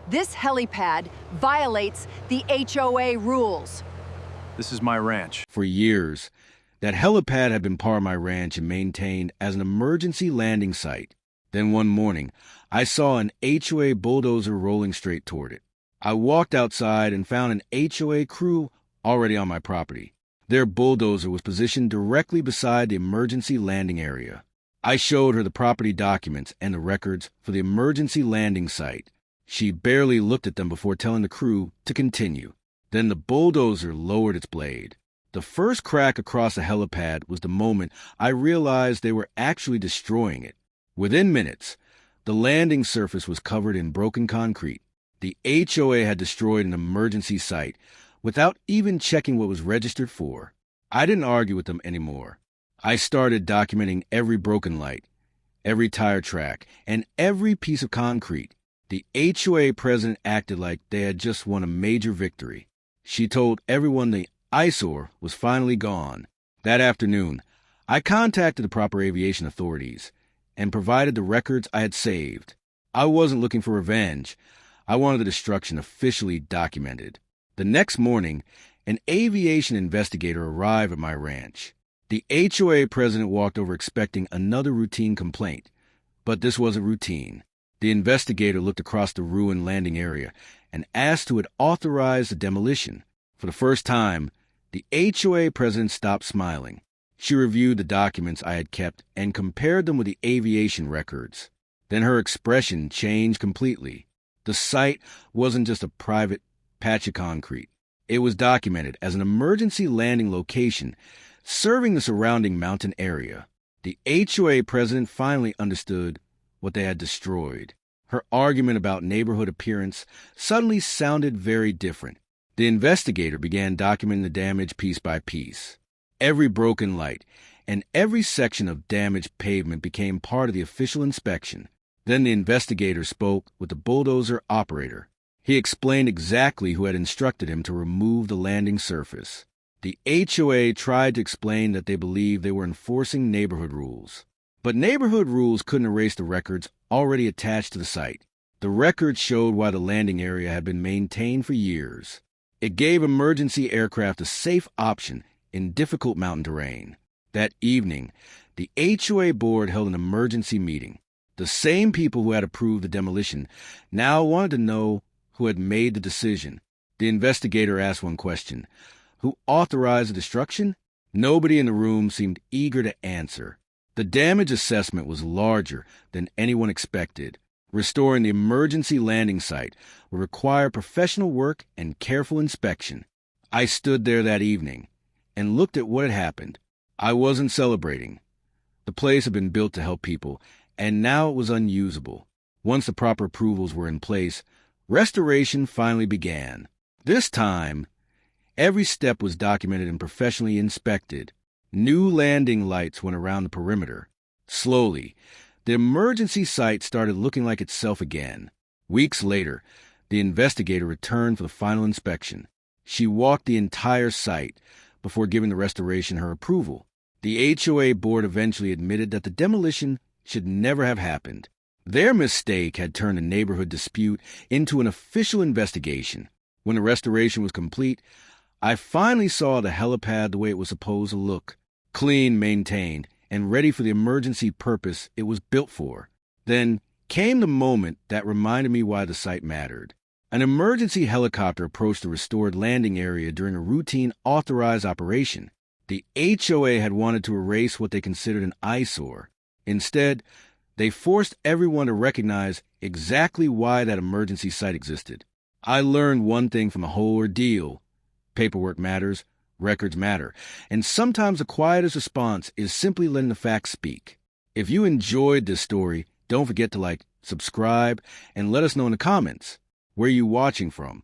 This helipad violates the HOA rules. This is my ranch. For years, that helipad had been part of my ranch and maintained as an emergency landing site. Then one morning, I saw an HOA bulldozer rolling straight toward it. I walked outside and found an HOA crew already on my property. Their bulldozer was positioned directly beside the emergency landing area. I showed her the property documents and the records for the emergency landing site. She barely looked at them before telling the crew to continue. Then the bulldozer lowered its blade. The first crack across the helipad was the moment I realized they were actually destroying it. Within minutes, the landing surface was covered in broken concrete. The HOA had destroyed an emergency site without even checking what was registered for. I didn't argue with them anymore. I started documenting every broken light, every tire track, and every piece of concrete. The HOA president acted like they had just won a major victory. She told everyone the eyesore was finally gone. That afternoon, I contacted the proper aviation authorities and provided the records I had saved. I wasn't looking for revenge. I wanted the destruction officially documented. The next morning, an aviation investigator arrived at my ranch. The HOA president walked over expecting another routine complaint, but this wasn't routine. The investigator looked across the ruined landing area and asked who had authorized the demolition. For the first time, the HOA president stopped smiling. She reviewed the documents I had kept and compared them with the aviation records. Then her expression changed completely. The site wasn't just a private patch of concrete. It was documented as an emergency landing location serving the surrounding mountain area. The HOA president finally understood what they had destroyed. Her argument about neighborhood appearance suddenly sounded very different. The investigator began documenting the damage piece by piece. Every broken light and every section of damaged pavement became part of the official inspection. Then the investigator spoke with the bulldozer operator. He explained exactly who had instructed him to remove the landing surface. The HOA tried to explain that they believed they were enforcing neighborhood rules. But neighborhood rules couldn't erase the records already attached to the site. The records showed why the landing area had been maintained for years. It gave emergency aircraft a safe option in difficult mountain terrain. That evening, the HOA board held an emergency meeting. The same people who had approved the demolition now wanted to know who had made the decision. The investigator asked one question: who authorized the destruction? Nobody in the room seemed eager to answer. The damage assessment was larger than anyone expected. Restoring the emergency landing site would require professional work and careful inspection. I stood there that evening and looked at what had happened. I wasn't celebrating. The place had been built to help people, and now it was unusable. Once the proper approvals were in place, restoration finally began. This time, every step was documented and professionally inspected. New landing lights went around the perimeter. Slowly, the emergency site started looking like itself again. Weeks later, the investigator returned for the final inspection. She walked the entire site before giving the restoration her approval. The HOA board eventually admitted that the demolition should never have happened. Their mistake had turned a neighborhood dispute into an official investigation. When the restoration was complete, I finally saw the helipad the way it was supposed to look: clean, maintained, and ready for the emergency purpose it was built for. Then came the moment that reminded me why the site mattered. An emergency helicopter approached the restored landing area during a routine authorized operation. The HOA had wanted to erase what they considered an eyesore. Instead, they forced everyone to recognize exactly why that emergency site existed. I learned one thing from the whole ordeal: paperwork matters, records matter, and sometimes the quietest response is simply letting the facts speak. If you enjoyed this story, don't forget to subscribe, and let us know in the comments where you're watching from.